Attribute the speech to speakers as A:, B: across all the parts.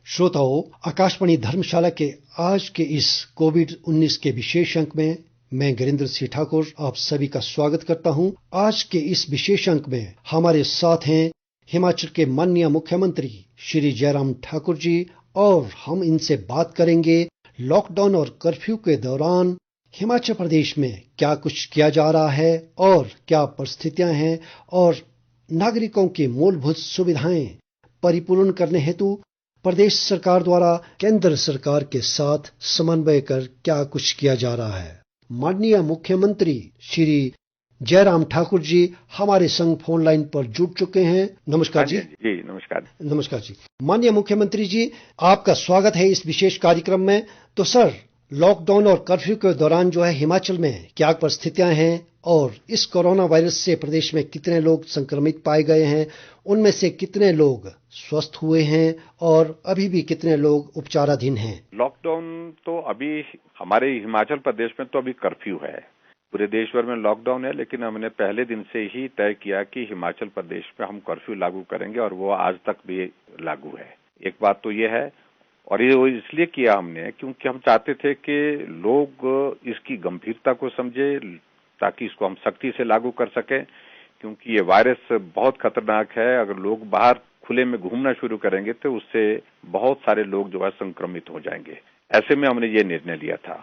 A: श्रोताओं, आकाशवाणी धर्मशाला के आज के इस कोविड-19 के विशेष अंक में मैं गिरिंद्र सिंह ठाकुर आप सभी का स्वागत करता हूं। आज के इस विशेष अंक में हमारे साथ हैं हिमाचल के माननीय मुख्यमंत्री श्री जयराम ठाकुर जी और हम इनसे बात करेंगे लॉकडाउन और कर्फ्यू के दौरान हिमाचल प्रदेश में क्या कुछ किया जा रहा है और क्या परिस्थितियां हैं और नागरिकों की मूलभूत सुविधाएं परिपूर्ण करने हेतु प्रदेश सरकार द्वारा केंद्र सरकार के साथ समन्वय कर क्या कुछ किया जा रहा है। माननीय मुख्यमंत्री श्री जयराम ठाकुर जी हमारे संग फोन लाइन पर जुड़ चुके हैं। नमस्कार जी।
B: जी नमस्कार।
A: नमस्कार जी। माननीय मुख्यमंत्री जी, आपका स्वागत है इस विशेष कार्यक्रम में। तो सर, लॉकडाउन और कर्फ्यू के दौरान जो है हिमाचल में क्या परिस्थितियां हैं और इस कोरोना वायरस से प्रदेश में कितने लोग संक्रमित पाए गए हैं, उनमें से कितने लोग स्वस्थ हुए हैं और अभी भी कितने लोग उपचाराधीन हैं?
B: लॉकडाउन तो अभी हमारे हिमाचल प्रदेश में तो अभी कर्फ्यू है। पूरे देश भर में लॉकडाउन है, लेकिन हमने पहले दिन से ही तय किया कि हिमाचल प्रदेश में हम कर्फ्यू लागू करेंगे और वो आज तक भी लागू है। एक बात तो ये है, और ये इसलिए किया हमने क्योंकि हम चाहते थे कि लोग इसकी गंभीरता को समझे ताकि इसको हम सख्ती से लागू कर सकें, क्योंकि ये वायरस बहुत खतरनाक है। अगर लोग बाहर खुले में घूमना शुरू करेंगे तो उससे बहुत सारे लोग जो है संक्रमित हो जाएंगे। ऐसे में हमने ये निर्णय लिया था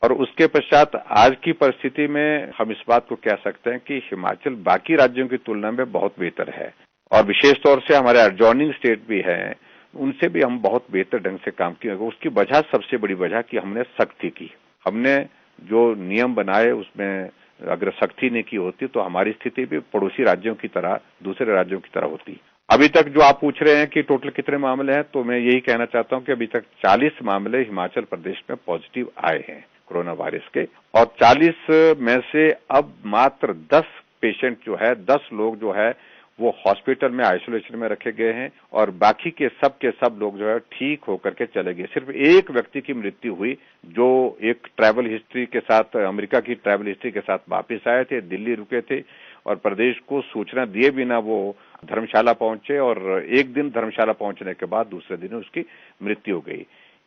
B: और उसके पश्चात आज की परिस्थिति में हम इस बात को कह सकते हैं कि हिमाचल बाकी राज्यों की तुलना में बहुत बेहतर है और विशेष तौर से हमारे एडजॉइनिंग स्टेट भी हैं, उनसे भी हम बहुत बेहतर ढंग से काम किया। उसकी वजह, सबसे बड़ी वजह कि हमने सख्ती की। हमने जो नियम बनाए उसमें अगर सख्ती नहीं की होती तो हमारी स्थिति भी पड़ोसी राज्यों की तरह, दूसरे राज्यों की तरह होती। अभी तक जो आप पूछ रहे हैं कि टोटल कितने मामले हैं, तो मैं यही कहना चाहता हूं कि अभी तक 40 मामले हिमाचल प्रदेश में पॉजिटिव आए हैं कोरोना वायरस के, और 40 में से अब मात्र 10 पेशेंट जो है, 10 लोग जो है वो हॉस्पिटल में आइसोलेशन में रखे गए हैं और बाकी के सब लोग जो है ठीक होकर के चले गए। सिर्फ एक व्यक्ति की मृत्यु हुई जो एक ट्रैवल हिस्ट्री के साथ, अमेरिका की ट्रैवल हिस्ट्री के साथ वापस आए थे, दिल्ली रुके थे और प्रदेश को सूचना दिए बिना वो धर्मशाला पहुंचे और एक दिन धर्मशाला पहुंचने के बाद दूसरे दिन उसकी मृत्यु हो गई।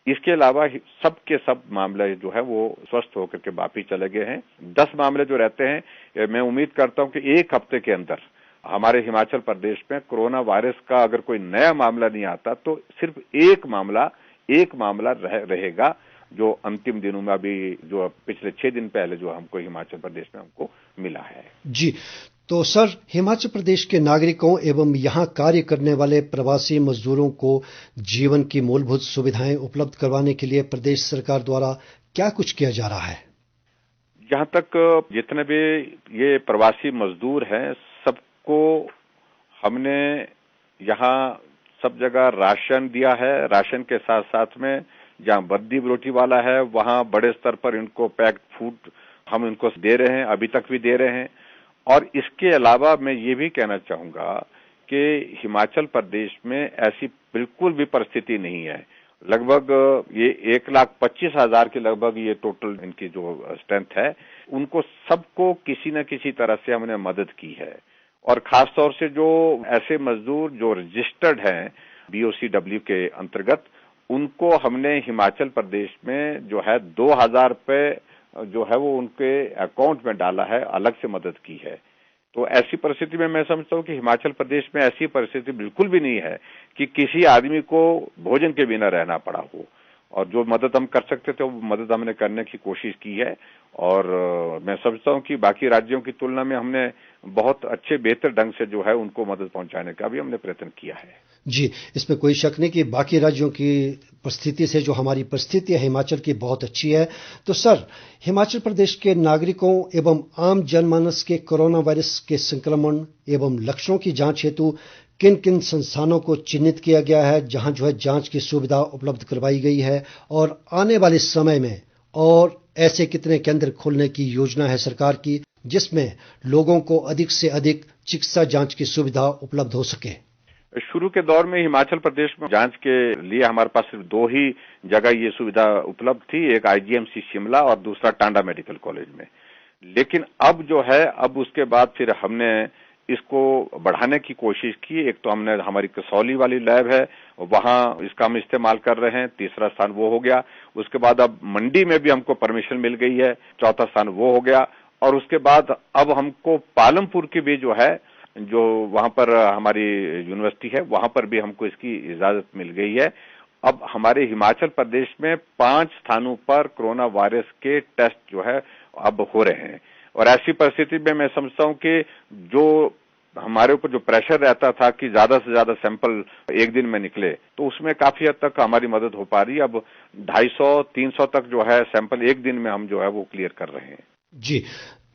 B: इसके अलावा सब के सब मामले जो है वो स्वस्थ होकर के वापिस चले गए हैं। 10 मामले जो रहते हैं, मैं उम्मीद करता हूं कि एक हफ्ते के अंदर हमारे हिमाचल प्रदेश में कोरोना वायरस का अगर कोई नया मामला नहीं आता तो सिर्फ एक मामला रहेगा जो अंतिम दिनों में अभी जो पिछले 6 दिन पहले जो हमको हिमाचल प्रदेश में हमको मिला है।
A: जी, तो सर, हिमाचल प्रदेश के नागरिकों एवं यहाँ कार्य करने वाले प्रवासी मजदूरों को जीवन की मूलभूत सुविधाएं उपलब्ध करवाने के लिए प्रदेश सरकार द्वारा क्या कुछ किया जा रहा है?
B: जहाँ तक जितने भी ये प्रवासी मजदूर हैं को हमने यहाँ सब जगह राशन दिया है। राशन के साथ साथ में जहाँ बद्दी रोटी वाला है वहाँ बड़े स्तर पर इनको पैक्ड फूड हम इनको दे रहे हैं, अभी तक भी दे रहे हैं। और इसके अलावा मैं ये भी कहना चाहूंगा कि हिमाचल प्रदेश में ऐसी बिल्कुल भी परिस्थिति नहीं है। लगभग ये 1,25,000 के लगभग ये टोटल इनकी जो स्ट्रेंथ है, उनको सबको किसी न किसी तरह से हमने मदद की है। और खास तौर से जो ऐसे मजदूर जो रजिस्टर्ड हैं BOCW के अंतर्गत, उनको हमने हिमाचल प्रदेश में जो है 2,000 रुपए जो है वो उनके अकाउंट में डाला है, अलग से मदद की है। तो ऐसी परिस्थिति में मैं समझता हूँ कि हिमाचल प्रदेश में ऐसी परिस्थिति बिल्कुल भी नहीं है कि किसी आदमी को भोजन के बिना रहना पड़ा हो, और जो मदद हम कर सकते थे वो मदद हमने करने की कोशिश की है। और मैं समझता हूँ कि बाकी राज्यों की तुलना में हमने बहुत अच्छे बेहतर ढंग से जो है उनको मदद पहुंचाने का भी हमने प्रयत्न किया है।
A: जी, इसमें कोई शक नहीं कि बाकी राज्यों की परिस्थिति से जो हमारी परिस्थिति है हिमाचल की बहुत अच्छी है। तो सर, हिमाचल प्रदेश के नागरिकों एवं आम जनमानस के कोरोना वायरस के संक्रमण एवं लक्षणों की जांच हेतु किन किन संस्थानों को चिन्हित किया गया है जहां जो है जांच की सुविधा उपलब्ध करवाई गई है, और आने वाले समय में और ऐसे कितने केंद्र खोलने की योजना है सरकार की जिसमें लोगों को अधिक से अधिक चिकित्सा जांच की सुविधा उपलब्ध हो सके?
B: शुरू के दौर में हिमाचल प्रदेश में जांच के लिए हमारे पास सिर्फ 2 ही जगह ये सुविधा उपलब्ध थी, एक IGMC शिमला और दूसरा टांडा मेडिकल कॉलेज में। लेकिन अब जो है, अब उसके बाद फिर हमने इसको बढ़ाने की कोशिश की। एक तो हमने हमारी कसौली वाली लैब है, वहां इसका हम इस्तेमाल कर रहे हैं, तीसरा स्थान वो हो गया। उसके बाद अब मंडी में भी हमको परमिशन मिल गई है, चौथा स्थान वो हो गया। और उसके बाद अब हमको पालमपुर की भी जो है, जो वहां पर हमारी यूनिवर्सिटी है, वहां पर भी हमको इसकी इजाजत मिल गई है। अब हमारे हिमाचल प्रदेश में 5 स्थानों पर कोरोना वायरस के टेस्ट जो है अब हो रहे हैं। और ऐसी परिस्थिति में मैं समझता हूं कि जो हमारे ऊपर जो प्रेशर रहता था कि ज्यादा से ज्यादा सैंपल एक दिन में निकले, तो उसमें काफी हद तक हमारी मदद हो पा रही है। अब 250-300 तक जो है सैंपल एक दिन में हम जो है वो क्लियर कर रहे हैं।
A: जी,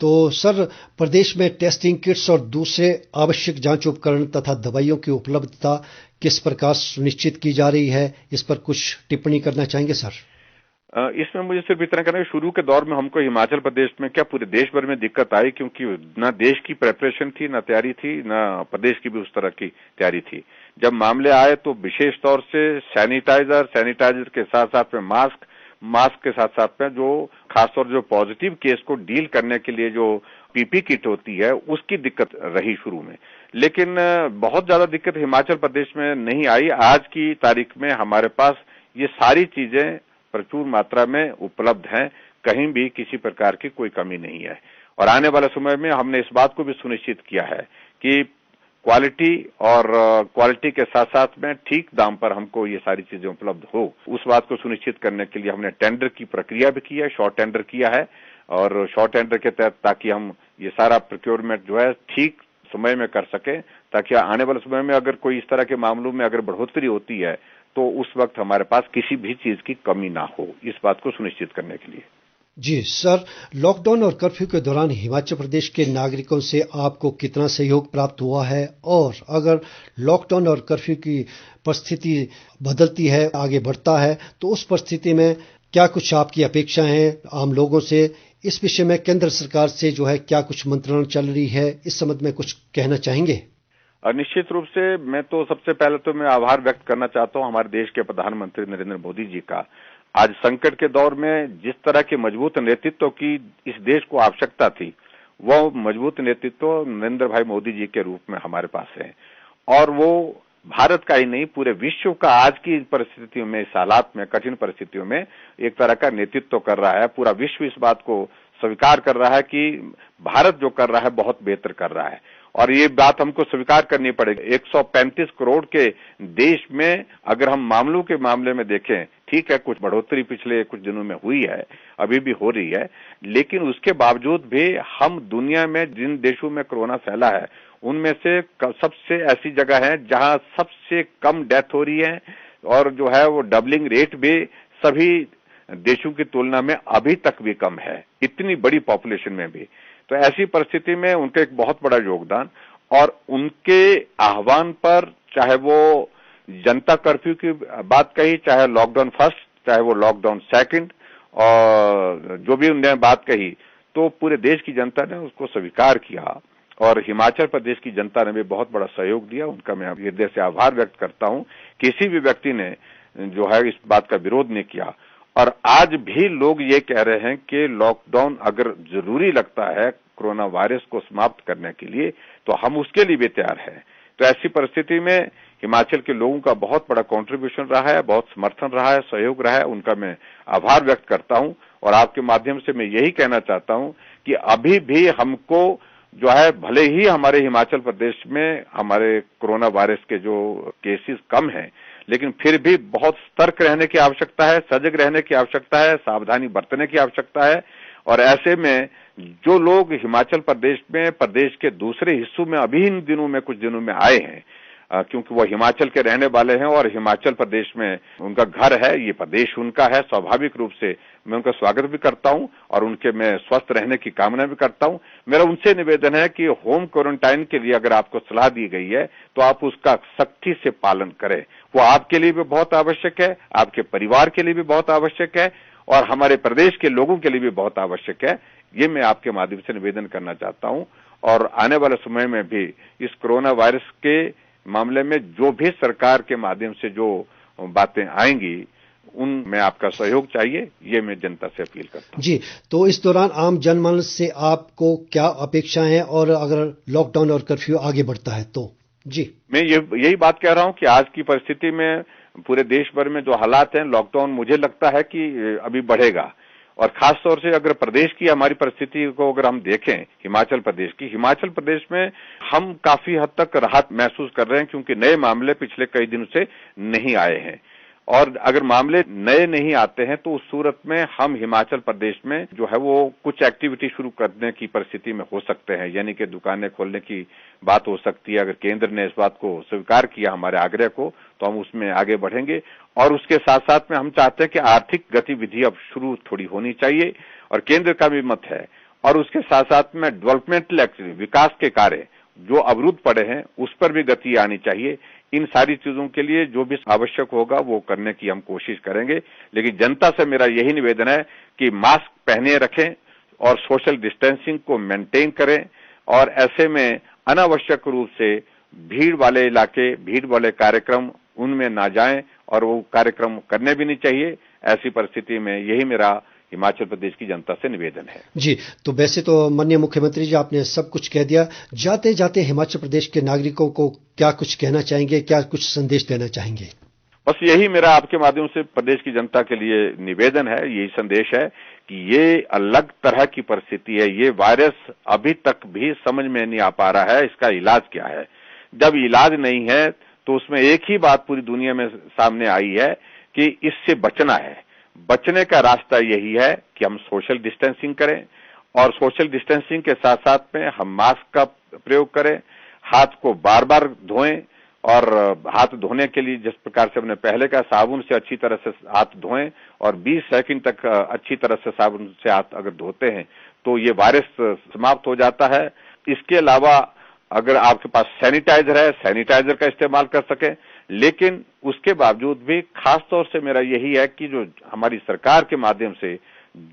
A: तो सर, प्रदेश में टेस्टिंग किट्स और दूसरे आवश्यक जांच उपकरण तथा दवाइयों की उपलब्धता किस प्रकार सुनिश्चित की जा रही है, इस पर कुछ टिप्पणी करना चाहेंगे सर?
B: इसमें मुझे सिर्फ इतना कहना है, शुरू के दौर में हमको हिमाचल प्रदेश में क्या पूरे देश भर में दिक्कत आई, क्योंकि ना देश की प्रेपरेशन थी, ना तैयारी थी, ना प्रदेश की भी उस तरह की तैयारी थी। जब मामले आए तो विशेष तौर से सैनिटाइजर के साथ साथ में मास्क के साथ साथ में जो खासतौर जो पॉजिटिव केस को डील करने के लिए जो पीपी किट होती है, उसकी दिक्कत रही शुरू में। लेकिन बहुत ज्यादा दिक्कत हिमाचल प्रदेश में नहीं आई। आज की तारीख में हमारे पास ये सारी चीजें प्रचुर मात्रा में उपलब्ध हैं, कहीं भी किसी प्रकार की कोई कमी नहीं है। और आने वाले समय में हमने इस बात को भी सुनिश्चित किया है कि क्वालिटी के साथ साथ में ठीक दाम पर हमको ये सारी चीजें उपलब्ध हो। उस बात को सुनिश्चित करने के लिए हमने टेंडर की प्रक्रिया भी की है, शॉर्ट टेंडर किया है, और शॉर्ट टेंडर के तहत ताकि हम ये सारा प्रोक्योरमेंट जो है ठीक समय में कर सके, ताकि आने वाले समय में अगर कोई इस तरह के मामलों में अगर बढ़ोतरी होती है तो उस वक्त हमारे पास किसी भी चीज की कमी ना हो, इस बात को सुनिश्चित करने के लिए।
A: जी सर, लॉकडाउन और कर्फ्यू के दौरान हिमाचल प्रदेश के नागरिकों से आपको कितना सहयोग प्राप्त हुआ है, और अगर लॉकडाउन और कर्फ्यू की परिस्थिति बदलती है, आगे बढ़ता है, तो उस परिस्थिति में क्या कुछ आपकी अपेक्षाएं हैं आम लोगों से? इस विषय में केंद्र सरकार से जो है क्या कुछ मंत्रणा चल रही है, इस संबंध में कुछ कहना चाहेंगे?
B: निश्चित रूप से मैं तो सबसे पहले तो मैं आभार व्यक्त करना चाहता हूं हमारे देश के प्रधानमंत्री नरेंद्र मोदी जी का। आज संकट के दौर में जिस तरह के मजबूत नेतृत्व की इस देश को आवश्यकता थी, वो मजबूत नेतृत्व नरेंद्र भाई मोदी जी के रूप में हमारे पास है। और वो भारत का ही नहीं, पूरे विश्व का आज की परिस्थितियों में, इस हालात में, कठिन परिस्थितियों में एक तरह का नेतृत्व कर रहा है। पूरा विश्व इस बात को स्वीकार कर रहा है कि भारत जो कर रहा है बहुत बेहतर कर रहा है। और ये बात हमको स्वीकार करनी पड़ेगी। 135 करोड़ के देश में अगर हम मामलों के मामले में देखें, ठीक है कुछ बढ़ोतरी पिछले कुछ दिनों में हुई है, अभी भी हो रही है, लेकिन उसके बावजूद भी हम दुनिया में जिन देशों में कोरोना फैला है उनमें से सबसे ऐसी जगह है जहां सबसे कम डेथ हो रही है, और जो है वो डबलिंग रेट भी सभी देशों की तुलना में अभी तक भी कम है, इतनी बड़ी पॉपुलेशन में भी। तो ऐसी परिस्थिति में उनका एक बहुत बड़ा योगदान, और उनके आह्वान पर चाहे वो जनता कर्फ्यू की बात कही, चाहे लॉकडाउन फर्स्ट, चाहे वो लॉकडाउन सेकंड, और जो भी उन्होंने बात कही, तो पूरे देश की जनता ने उसको स्वीकार किया। और हिमाचल प्रदेश की जनता ने भी बहुत बड़ा सहयोग दिया, उनका मैं हृदय से आभार व्यक्त करता हूं। किसी भी व्यक्ति ने जो है इस बात का विरोध नहीं किया। और आज भी लोग ये कह रहे हैं कि लॉकडाउन अगर जरूरी लगता है कोरोना वायरस को समाप्त करने के लिए, तो हम उसके लिए भी तैयार हैं। तो ऐसी परिस्थिति में हिमाचल के लोगों का बहुत बड़ा कंट्रीब्यूशन रहा है, बहुत समर्थन रहा है, सहयोग रहा है, उनका मैं आभार व्यक्त करता हूं। और आपके माध्यम से मैं यही कहना चाहता हूं कि अभी भी हमको जो है, भले ही हमारे हिमाचल प्रदेश में हमारे कोरोना वायरस के जो केसेस कम हैं, लेकिन फिर भी बहुत सतर्क रहने की आवश्यकता है, सजग रहने की आवश्यकता है, सावधानी बरतने की आवश्यकता है। और ऐसे में जो लोग हिमाचल प्रदेश में प्रदेश के दूसरे हिस्सों में अभी इन दिनों में कुछ दिनों में आए हैं, क्योंकि वो हिमाचल के रहने वाले हैं और हिमाचल प्रदेश में उनका घर है, ये प्रदेश उनका है, स्वाभाविक रूप से मैं उनका स्वागत भी करता हूं और उनके मैं स्वस्थ रहने की कामना भी करता हूं। मेरा उनसे निवेदन है कि होम क्वारंटाइन के लिए अगर आपको सलाह दी गई है तो आप उसका सख्ती से पालन करें। वो आपके लिए भी बहुत आवश्यक है, आपके परिवार के लिए भी बहुत आवश्यक है, और हमारे प्रदेश के लोगों के लिए भी बहुत आवश्यक है। ये मैं आपके माध्यम से निवेदन करना चाहता हूं। और आने वाले समय में भी इस कोरोना वायरस के मामले में जो भी सरकार के माध्यम से जो बातें आएंगी, उनमें आपका सहयोग चाहिए, ये मैं जनता से अपील करता हूँ।
A: जी, तो इस दौरान आम जनमानस से आपको क्या अपेक्षाएं हैं और अगर लॉकडाउन और कर्फ्यू आगे बढ़ता है तो? जी,
B: मैं यही बात कह रहा हूँ कि आज की परिस्थिति में पूरे देश भर में जो हालात हैं, लॉकडाउन मुझे लगता है कि अभी बढ़ेगा। और खास तौर से अगर प्रदेश की हमारी परिस्थिति को अगर हम देखें, हिमाचल प्रदेश में हम काफी हद तक राहत महसूस कर रहे हैं, क्योंकि नए मामले पिछले कई दिनों से नहीं आए हैं। और अगर मामले नए नहीं आते हैं तो उस सूरत में हम हिमाचल प्रदेश में जो है वो कुछ एक्टिविटी शुरू करने की परिस्थिति में हो सकते हैं, यानी कि दुकानें खोलने की बात हो सकती है। अगर केंद्र ने इस बात को स्वीकार किया, हमारे आग्रह को, तो हम उसमें आगे बढ़ेंगे। और उसके साथ साथ में हम चाहते हैं कि आर्थिक गतिविधि अब शुरू थोड़ी होनी चाहिए, और केंद्र का भी मत है। और उसके साथ साथ में डेवलपमेंटल एक्टिविटी, विकास के कार्य जो अवरुद्ध पड़े हैं उस पर भी गति आनी चाहिए। इन सारी चीजों के लिए जो भी आवश्यक होगा वो करने की हम कोशिश करेंगे। लेकिन जनता से मेरा यही निवेदन है कि मास्क पहने रखें और सोशल डिस्टेंसिंग को मेंटेन करें, और ऐसे में अनावश्यक रूप से भीड़ वाले इलाके, भीड़ वाले कार्यक्रम उनमें ना जाएं, और वो कार्यक्रम करने भी नहीं चाहिए। ऐसी परिस्थिति में यही मेरा हिमाचल प्रदेश की जनता से निवेदन है।
A: जी, तो वैसे तो माननीय मुख्यमंत्री जी आपने सब कुछ कह दिया। जाते जाते हिमाचल प्रदेश के नागरिकों को क्या कुछ कहना चाहेंगे, क्या कुछ संदेश देना चाहेंगे?
B: बस यही मेरा आपके माध्यम से प्रदेश की जनता के लिए निवेदन है, यही संदेश है कि ये अलग तरह की परिस्थिति है। ये वायरस अभी तक भी समझ में नहीं आ पा रहा है इसका इलाज क्या है। जब इलाज नहीं है तो उसमें एक ही बात पूरी दुनिया में सामने आई है कि इससे बचना है। बचने का रास्ता यही है कि हम सोशल डिस्टेंसिंग करें, और सोशल डिस्टेंसिंग के साथ साथ में हम मास्क का प्रयोग करें, हाथ को बार बार धोएं, और हाथ धोने के लिए जिस प्रकार से हमने पहले कहा, साबुन से अच्छी तरह से हाथ धोएं, और 20 सेकंड तक अच्छी तरह से साबुन से हाथ अगर धोते हैं तो ये वायरस समाप्त हो जाता है। इसके अलावा अगर आपके पास सैनिटाइजर है, सैनिटाइजर का इस्तेमाल कर सकें। लेकिन उसके बावजूद भी खास तौर से मेरा यही है कि जो हमारी सरकार के माध्यम से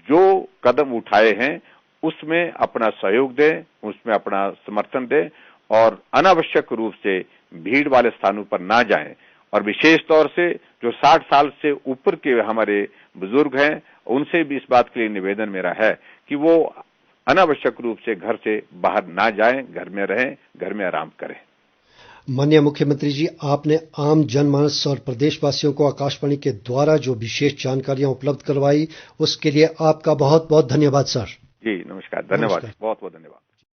B: जो कदम उठाए हैं उसमें अपना सहयोग दें, उसमें अपना समर्थन दें, और अनावश्यक रूप से भीड़ वाले स्थानों पर ना जाएं। और विशेष तौर से जो 60 साल से ऊपर के हमारे बुजुर्ग हैं, उनसे भी इस बात के लिए निवेदन मेरा है कि वो अनावश्यक रूप से घर से बाहर ना जाएं, घर में रहें, घर में आराम करें।
A: माननीय मुख्यमंत्री जी, आपने आम जनमानस और प्रदेशवासियों को आकाशवाणी के द्वारा जो विशेष जानकारियां उपलब्ध करवाई, उसके लिए आपका बहुत बहुत धन्यवाद सर।
B: जी नमस्कार, धन्यवाद, बहुत बहुत धन्यवाद।